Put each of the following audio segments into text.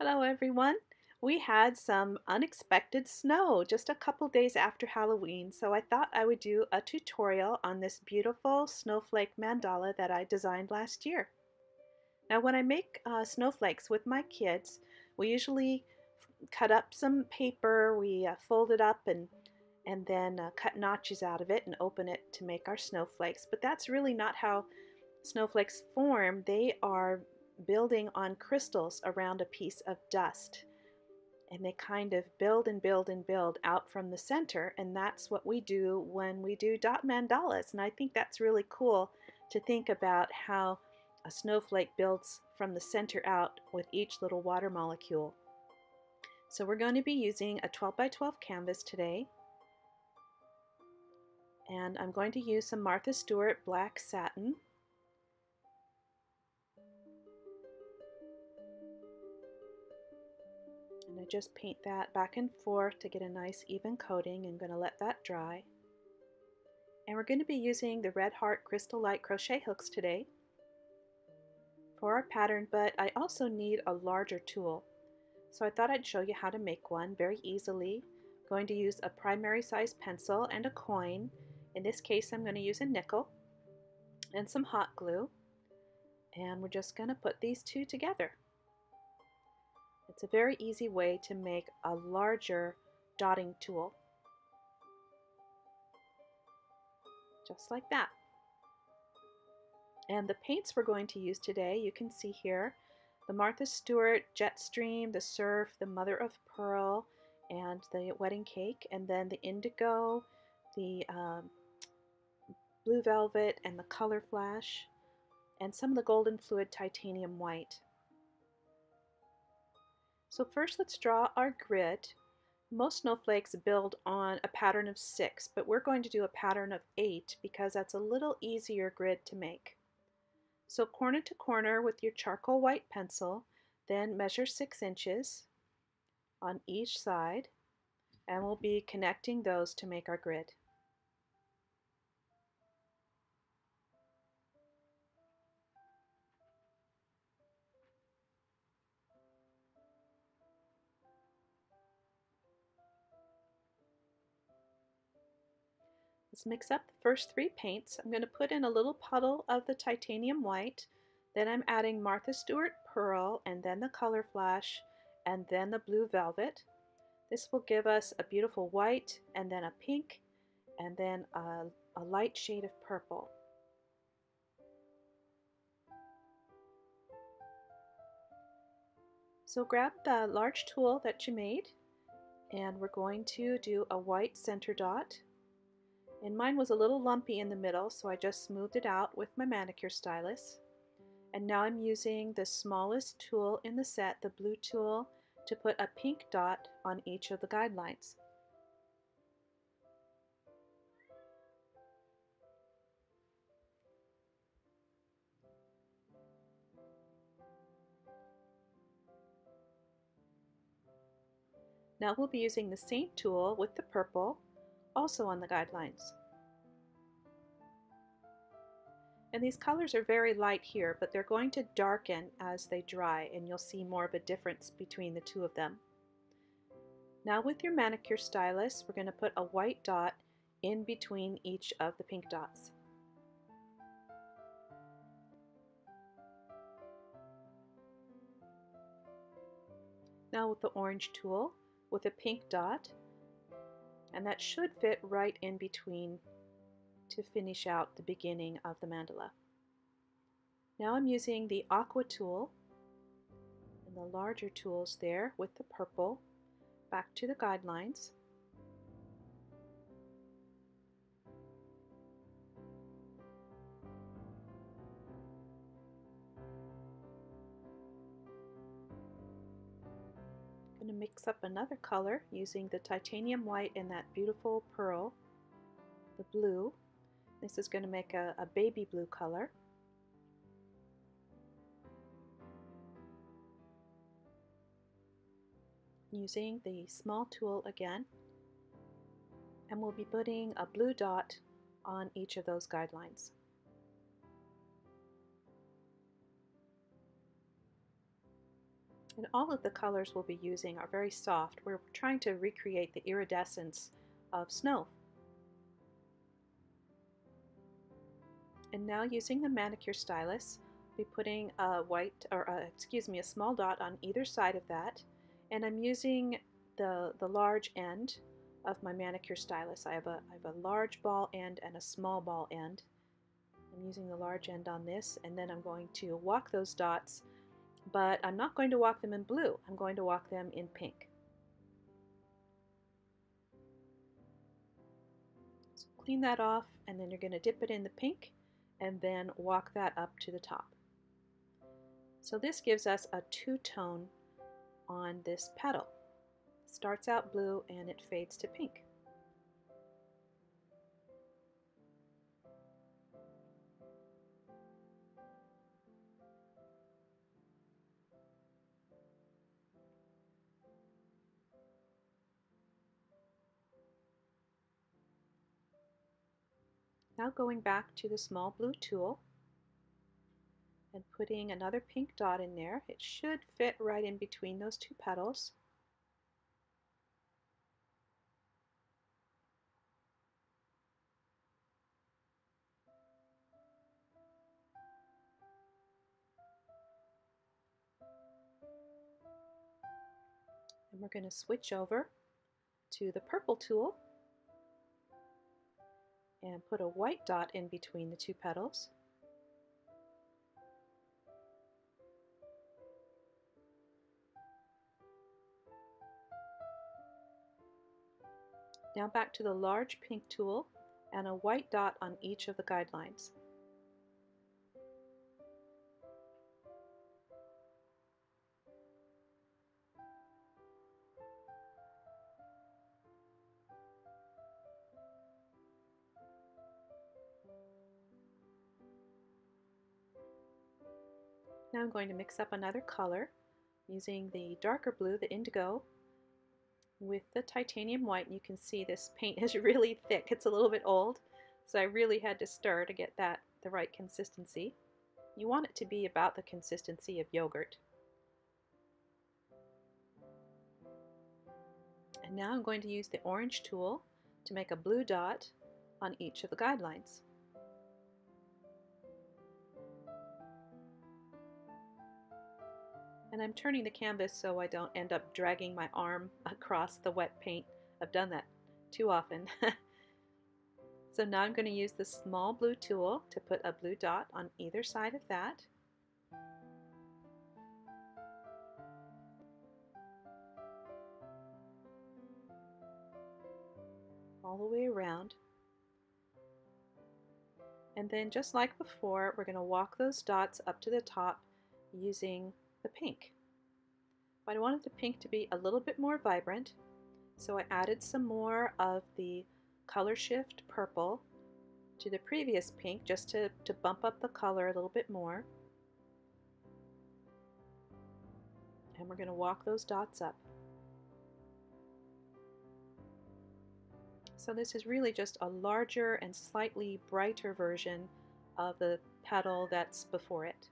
Hello everyone. We had some unexpected snow just a couple days after Halloween, so I thought I would do a tutorial on this beautiful snowflake mandala that I designed last year. Now when I make snowflakes with my kids, we usually cut up some paper, we fold it up and then cut notches out of it and open it to make our snowflakes. But that's really not how snowflakes form. They are building on crystals around a piece of dust. And they kind of build and build and build out from the center, and that's what we do when we do dot mandalas. And I think that's really cool to think about how a snowflake builds from the center out with each little water molecule. So we're going to be using a 12 by 12 canvas today, and I'm going to use some Martha Stewart black satin. And I just paint that back and forth to get a nice even coating. I'm going to let that dry. And we're going to be using the Redheart Crystalite Crochet hooks today for our pattern, but I also need a larger tool. So I thought I'd show you how to make one very easily. I'm going to use a primary size pencil and a coin. In this case, I'm going to use a nickel and some hot glue. And we're just going to put these two together. It's a very easy way to make a larger dotting tool. Just like that. And the paints we're going to use today, you can see here, the Martha Stewart Jetstream, the Surf, the Mother of Pearl, and the Wedding Cake, and then the Indigo, the Blue Velvet, and the Color Flash, and some of the Golden Fluid Titanium White. So first let's draw our grid. Most snowflakes build on a pattern of 6, but we're going to do a pattern of 8 because that's a little easier grid to make. So corner to corner with your charcoal white pencil, then measure 6 inches on each side, and we'll be connecting those to make our grid. Let's mix up the first 3 paints. I'm going to put in a little puddle of the titanium white, then I'm adding Martha Stewart Pearl, and then the Color Flash, and then the Blue Velvet. This will give us a beautiful white, and then a pink, and then a light shade of purple. So grab the large tool that you made, and we're going to do a white center dot. And mine was a little lumpy in the middle, so I just smoothed it out with my manicure stylus. And now I'm using the smallest tool in the set, the blue tool, to put a pink dot on each of the guidelines. Now we'll be using the same tool with the purple, also on the guidelines. And these colors are very light here, but they're going to darken as they dry, and you'll see more of a difference between the two of them. Now with your manicure stylus, we're going to put a white dot in between each of the pink dots. Now with the orange tool, with a pink dot, and that should fit right in between to finish out the beginning of the mandala. Now I'm using the aqua tool and the larger tools there with the purple back to the guidelines. I'm going to mix up another color using the titanium white and that beautiful pearl, the blue. This is going to make a baby blue color. Using the small tool again, and we'll be putting a blue dot on each of those guidelines. And all of the colors we'll be using are very soft. We're trying to recreate the iridescence of snow. And now using the manicure stylus, I'll be putting a small dot on either side of that. And I'm using the large end of my manicure stylus. I have a large ball end and a small ball end. I'm using the large end on this, and then I'm going to walk those dots, but I'm not going to walk them in blue. I'm going to walk them in pink. So clean that off, and then you're going to dip it in the pink and then walk that up to the top. So this gives us a two-tone on this petal. It starts out blue and it fades to pink. Now going back to the small blue tool and putting another pink dot in there. It should fit right in between those two petals. And we're going to switch over to the purple tool and put a white dot in between the two petals. Now back to the large pink tool and a white dot on each of the guidelines. Now I'm going to mix up another color using the darker blue, the indigo, with the titanium white. And you can see this paint is really thick. It's a little bit old, so I really had to stir to get that the right consistency. You want it to be about the consistency of yogurt. And now I'm going to use the orange tool to make a blue dot on each of the guidelines. And I'm turning the canvas so I don't end up dragging my arm across the wet paint. I've done that too often. So now I'm going to use the small blue tool to put a blue dot on either side of that. All the way around. And then just like before, we're going to walk those dots up to the top using the pink. But I wanted the pink to be a little bit more vibrant, so I added some more of the color shift purple to the previous pink just to bump up the color a little bit more. And we're going to walk those dots up. So this is really just a larger and slightly brighter version of the petal that's before it.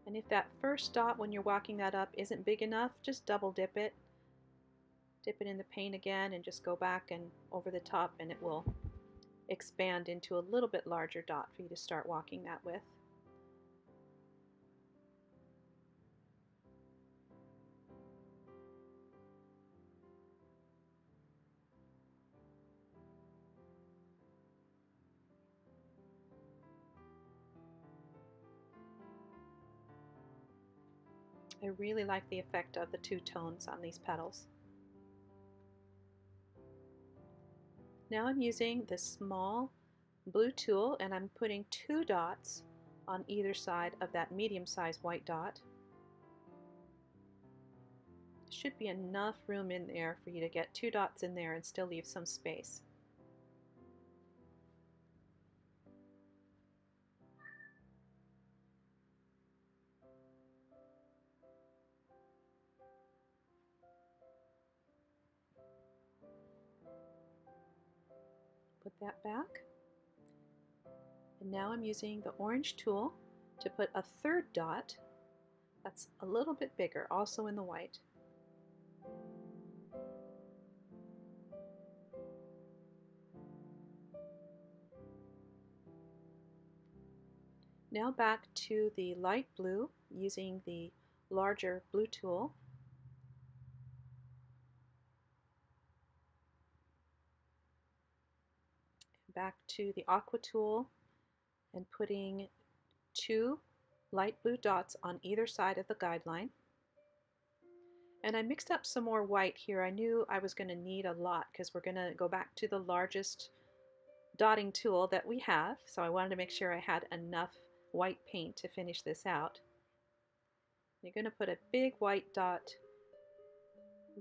And if that first dot when you're walking that up isn't big enough, just double dip it. Dip it in the paint again and just go back and over the top, and it will expand into a little bit larger dot for you to start walking that with. I really like the effect of the two tones on these petals. Now I'm using this small blue tool and I'm putting two dots on either side of that medium-sized white dot. Should be enough room in there for you to get two dots in there and still leave some space. Put that back. And now I'm using the orange tool to put a third dot that's a little bit bigger, also in the white. Now back to the light blue using the larger blue tool. Back to the aqua tool and putting 2 light blue dots on either side of the guideline. And I mixed up some more white here. I knew I was going to need a lot because we're going to go back to the largest dotting tool that we have, so I wanted to make sure I had enough white paint to finish this out. You're going to put a big white dot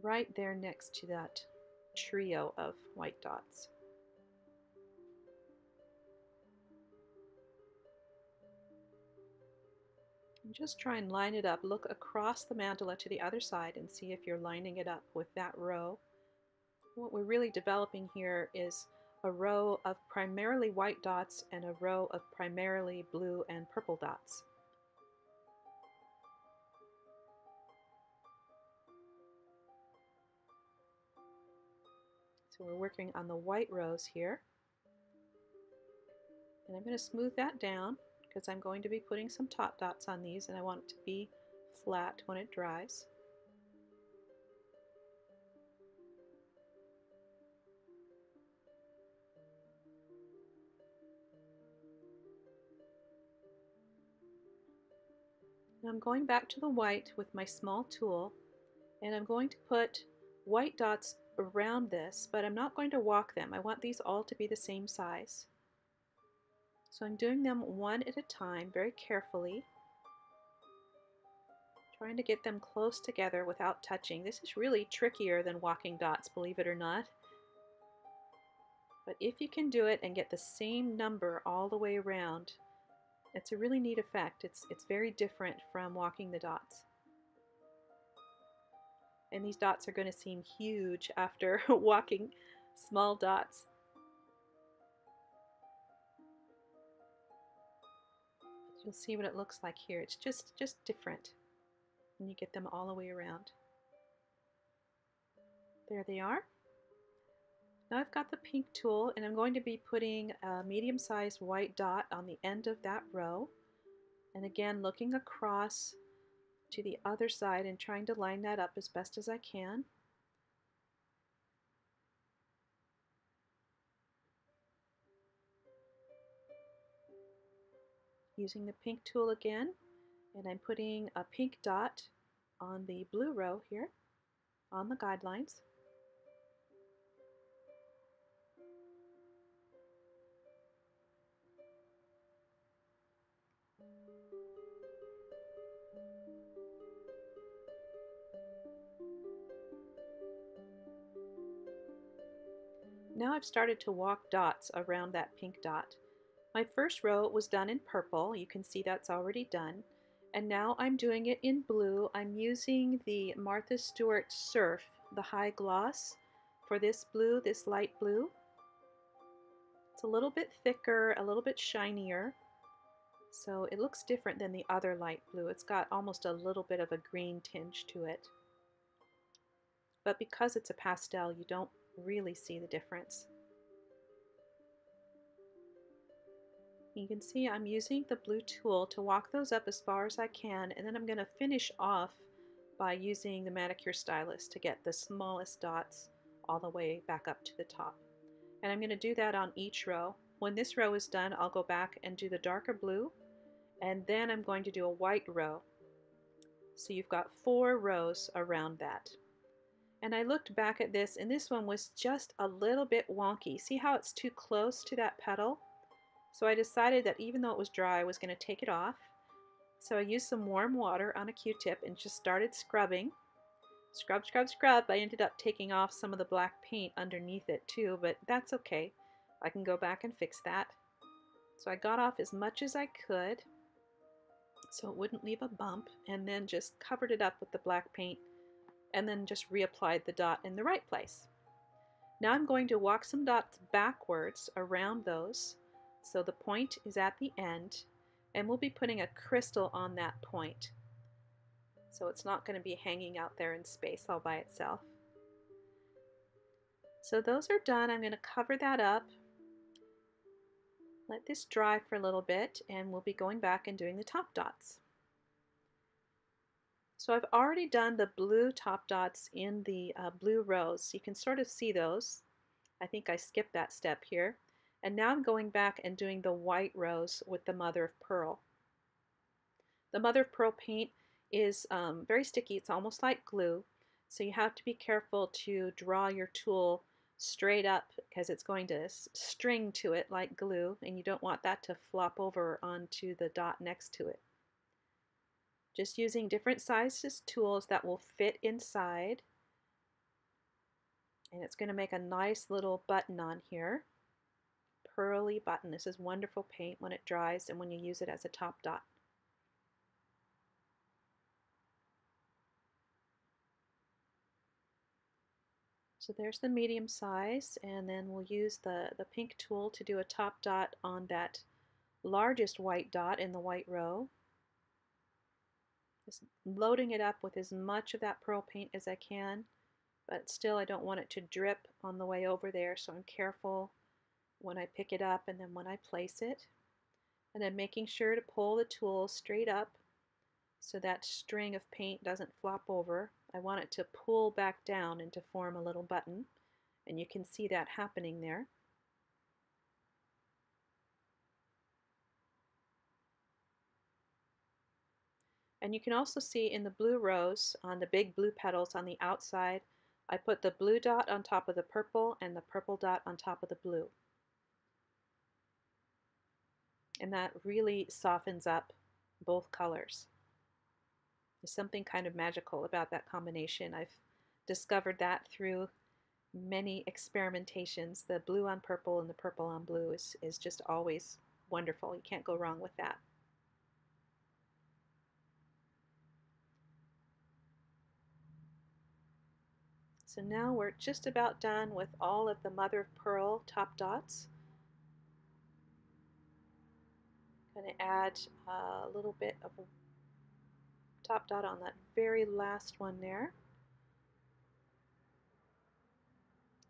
right there next to that trio of white dots. And just try and line it up. Look across the mandala to the other side and see if you're lining it up with that row. What we're really developing here is a row of primarily white dots and a row of primarily blue and purple dots. So we're working on the white rows here. And I'm going to smooth that down because I'm going to be putting some top dots on these and I want it to be flat when it dries. Now I'm going back to the white with my small tool and I'm going to put white dots around this, but I'm not going to walk them. I want these all to be the same size. So I'm doing them one at a time very carefully, trying to get them close together without touching. This is really trickier than walking dots, believe it or not. But if you can do it and get the same number all the way around, it's a really neat effect. It's very different from walking the dots. And these dots are going to seem huge after walking small dots. You'll see what it looks like here. It's just different when you get them all the way around. There they are. Now I've got the pink tool and I'm going to be putting a medium-sized white dot on the end of that row. And again, looking across to the other side and trying to line that up as best as I can. Using the pink tool again, and I'm putting a pink dot on the blue row here on the guidelines. Now I've started to walk dots around that pink dot. My first row was done in purple. You can see that's already done. And now I'm doing it in blue. I'm using the Martha Stewart Surf, the high gloss, for this blue, this light blue. It's a little bit thicker, a little bit shinier. So it looks different than the other light blue. It's got almost a little bit of a green tinge to it. But because it's a pastel, you don't really see the difference. You can see I'm using the blue tool to walk those up as far as I can, and then I'm going to finish off by using the Manicure stylus to get the smallest dots all the way back up to the top. And I'm going to do that on each row. When this row is done, I'll go back and do the darker blue, and then I'm going to do a white row. So you've got 4 rows around that. And I looked back at this, and this one was just a little bit wonky. See how it's too close to that petal? So I decided that even though it was dry, I was going to take it off. So I used some warm water on a Q-tip and just started scrubbing. Scrub, scrub, scrub. I ended up taking off some of the black paint underneath it too, but that's okay. I can go back and fix that. So I got off as much as I could so it wouldn't leave a bump, and then just covered it up with the black paint and then just reapplied the dot in the right place. Now I'm going to walk some dots backwards around those. So the point is at the end, And we'll be putting a crystal on that point. So it's not going to be hanging out there in space all by itself. So those are done. I'm going to cover that up. Let this dry for a little bit, and we'll be going back and doing the top dots. So I've already done the blue top dots in the blue rose. You can sort of see those. I think I skipped that step here. And now I'm going back and doing the white rose with the mother of pearl. The mother of pearl paint is very sticky. It's almost like glue. So you have to be careful to draw your tool straight up because it's going to string to it like glue, and you don't want that to flop over onto the dot next to it. Just using different sizes tools that will fit inside, and it's going to make a nice little button on here. Pearly button. This is wonderful paint when it dries and when you use it as a top dot. So there's the medium size, and then we'll use the pink tool to do a top dot on that largest white dot in the white row. Just loading it up with as much of that pearl paint as I can, but still I don't want it to drip on the way over there, so I'm careful when I pick it up and then when I place it. And then making sure to pull the tool straight up so that string of paint doesn't flop over. I want it to pull back down and to form a little button, and you can see that happening there. And you can also see in the blue rose, on the big blue petals on the outside, I put the blue dot on top of the purple and the purple dot on top of the blue. And that really softens up both colors. There's something kind of magical about that combination. I've discovered that through many experimentations. The blue on purple and the purple on blue is just always wonderful. You can't go wrong with that. So now we're just about done with all of the mother of pearl top dots. I'm going to add a little bit of top dot on that very last one there.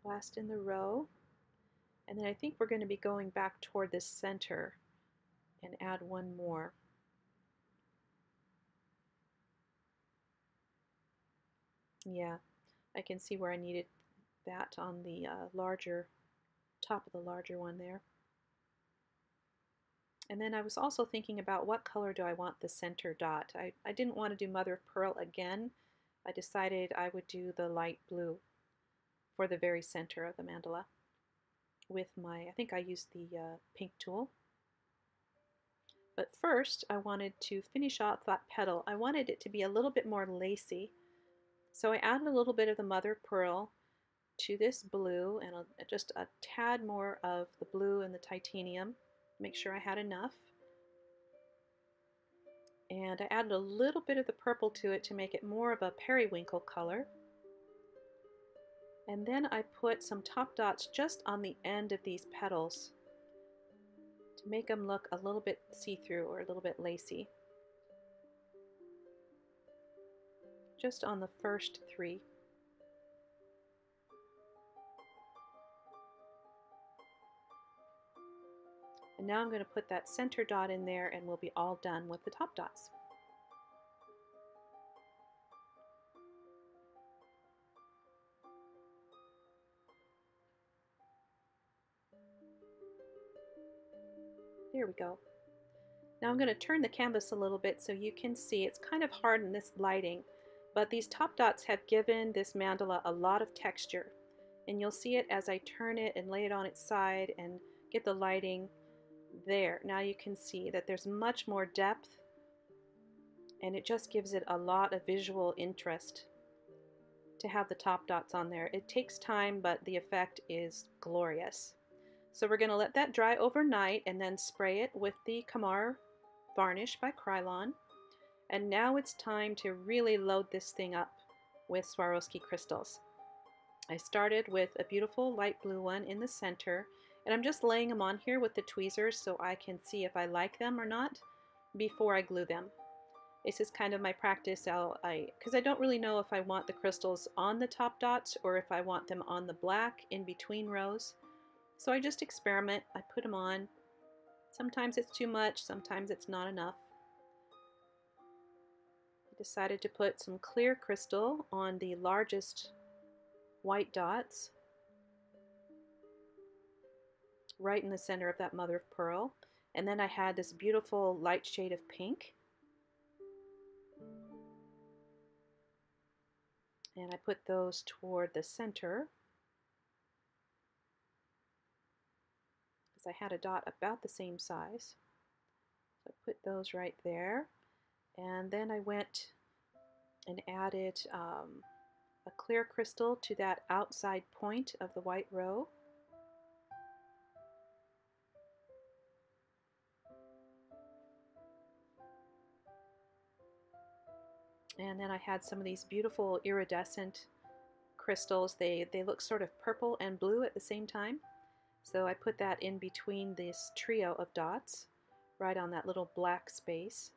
Last in the row. And then I think we're going to be going back toward the center and add one more. Yeah, I can see where I needed that on the larger top of the larger one there. And then I was also thinking about what color do I want the center dot. I didn't want to do mother of pearl again. I decided I would do the light blue for the very center of the mandala with my, I think I used the pink tool. But first I wanted to finish off that petal. I wanted it to be a little bit more lacy. So I added a little bit of the mother of pearl to this blue and just a tad more of the blue and the titanium. Make sure I had enough. And I added a little bit of the purple to it to make it more of a periwinkle color. And then I put some top dots just on the end of these petals to make them look a little bit see-through or a little bit lacy. Just on the first three. And now I'm going to put that center dot in there and we'll be all done with the top dots. There we go. Now I'm going to turn the canvas a little bit so you can see it's kind of hard in this lighting, but these top dots have given this mandala a lot of texture. And you'll see it as I turn it and lay it on its side and get the lighting there. Now you can see that there's much more depth and it just gives it a lot of visual interest to have the top dots on there. It takes time, but the effect is glorious. So we're going to let that dry overnight and then spray it with the Kamar varnish by Krylon. And now it's time to really load this thing up with Swarovski crystals. I started with a beautiful light blue one in the center, and I'm just laying them on here with the tweezers so I can see if I like them or not. before I glue them. This is kind of my practice. Because I don't really know if I want the crystals on the top dots or if I want them on the black in between rows. So I just experiment. I put them on. Sometimes it's too much, sometimes it's not enough. I decided to put some clear crystal on the largest white dots right in the center of that mother of pearl. And then I had this beautiful light shade of pink. And I put those toward the center because I had a dot about the same size. So I put those right there. And then I went and added a clear crystal to that outside point of the white row. And then I had some of these beautiful iridescent crystals. They look sort of purple and blue at the same time. So I put that in between this trio of dots, right on that little black space.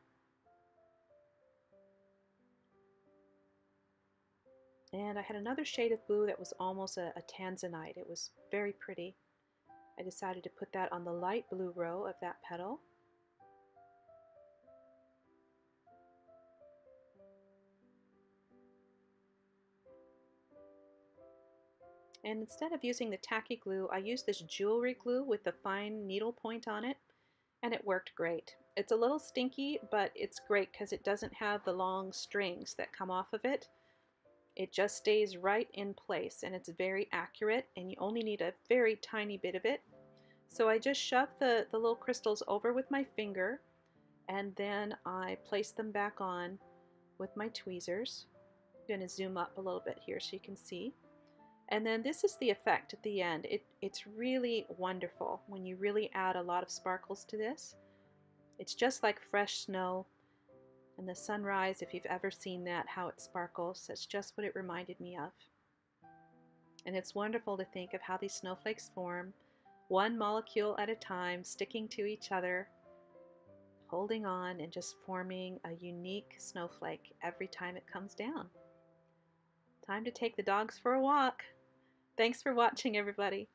And I had another shade of blue that was almost a tanzanite. It was very pretty. I decided to put that on the light blue row of that petal. And instead of using the tacky glue, I used this jewelry glue with the fine needle point on it, and it worked great. It's a little stinky, but it's great because it doesn't have the long strings that come off of it. It just stays right in place, and it's very accurate, and you only need a very tiny bit of it. So I just shoved the little crystals over with my finger, and then I placed them back on with my tweezers. I'm going to zoom up a little bit here so you can see. And then this is the effect at the end. It's really wonderful when you really add a lot of sparkles to this. It's just like fresh snow and the sunrise, if you've ever seen that, how it sparkles. That's just what it reminded me of. And it's wonderful to think of how these snowflakes form, one molecule at a time, sticking to each other, holding on, and just forming a unique snowflake every time it comes down. Time to take the dogs for a walk. Thanks for watching, everybody.